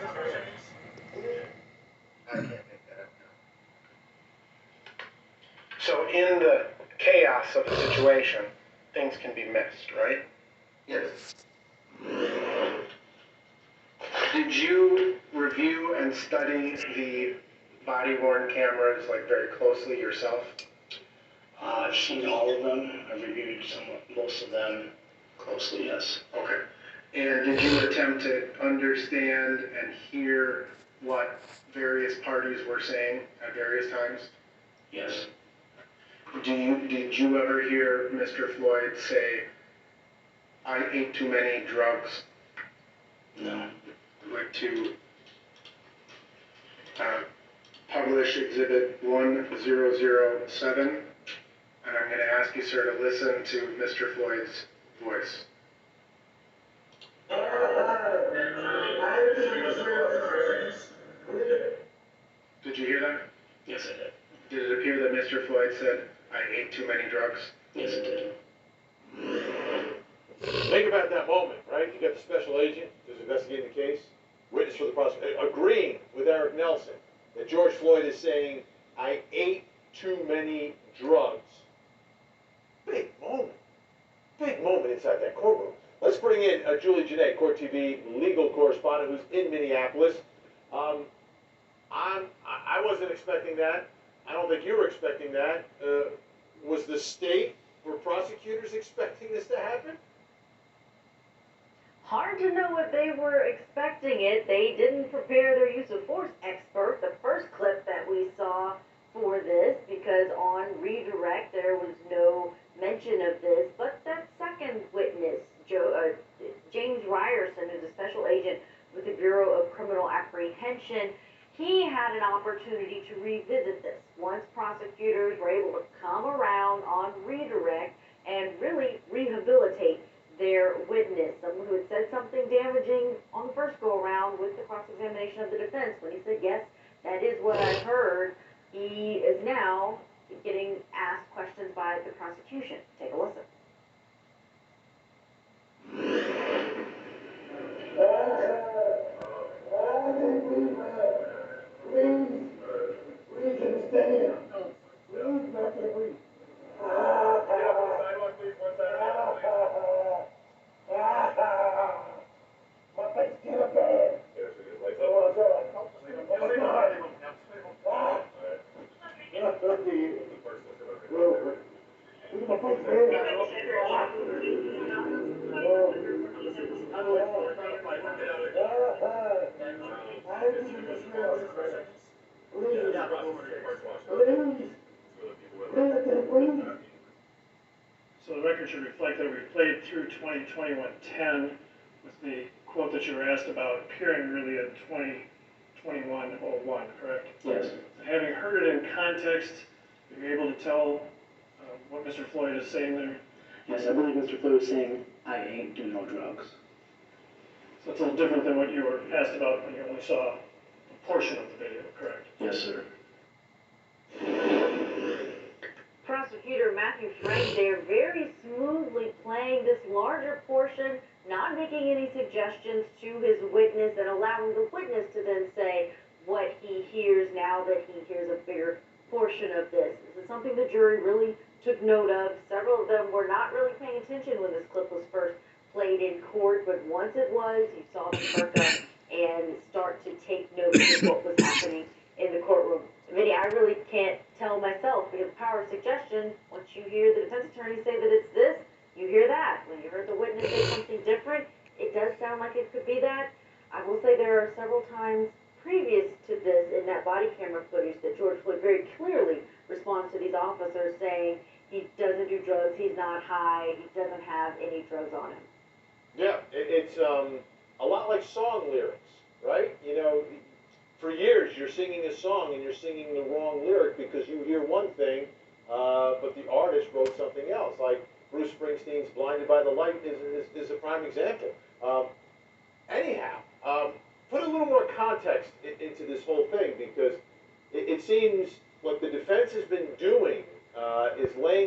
I can't make that up now. So in the chaos of a situation, things can be missed, right? Yes. Did you review and study the body-worn cameras like very closely yourself? I've seen all of them. I've reviewed most of them closely, yes. Okay. And did you attempt to understand and hear what various parties were saying at various times? Yes. Did you ever hear Mr. Floyd say, "I ate too many drugs"? No. I'd like to publish Exhibit 1007, and I'm going to ask you, sir, to listen to Mr. Floyd's voice. Did you hear that? Yes, I did. Did it appear that Mr. Floyd said, "I ate too many drugs"? Yes, it did. Think about that moment, right? You got the special agent who's investigating the case, witness for the prosecution, agreeing with Eric Nelson that George Floyd is saying, "I ate too many drugs." Big moment. Big moment inside that courtroom. Let's bring in Julie Jeanette, Court TV legal correspondent who's in Minneapolis. I wasn't expecting that. I don't think you were expecting that. Was the state or prosecutors expecting this to happen? Hard to know if they were expecting it. They didn't prepare their use of force expert, the first clip that we saw for this, because on redirect there was no mention of this. But that second witness, James Ryerson, who's a special agent with the Bureau of Criminal Apprehension, he had an opportunity to revisit this once prosecutors were able to come around on redirect and really rehabilitate their witness, someone who had said something damaging on the first go-around with the cross-examination of the defense. When he said, "Yes, that is what I heard," he is now getting asked questions by the prosecution. Take a listen. We can stand. Please, not to breathe. My face kind of bad. So the record should reflect that we played through 2021-10 with the quote that you were asked about appearing really in 2021-01, correct? Yes. Having heard it in context, are you able to tell what Mr. Floyd is saying there? Yes, I believe Mr. Floyd was saying, "I ain't do no drugs." So it's a little different than what you were asked about when you only saw a portion of the video, correct? Yes, sir. Prosecutor Matthew Frank there very smoothly playing this larger portion, not making any suggestions to his witness and allowing the witness to then say what he hears now that he hears a bigger portion of this. This is something the jury really took note of. Several of them were not really paying attention when this clip was first played in court, but once it was, you saw them perk up and start to take notice of what was happening in the courtroom. Vinny, I really can't tell myself because power of suggestion, once you hear the defense attorney say that it's this, you hear that. When you heard the witness say something different, it does sound like it could be that. I will say there are several times previous to this in that body camera footage that George Floyd very clearly responds to these officers saying he doesn't do drugs, he's not high, he doesn't have any drugs on him. Yeah, it's a lot like song lyrics, right? You know, for years you're singing a song and you're singing the wrong lyric because you hear one thing, but the artist wrote something else. Like Bruce Springsteen's "Blinded by the Light" is a prime example. Anyhow, put a little more context into this whole thing because it seems what the defense has been doing is laying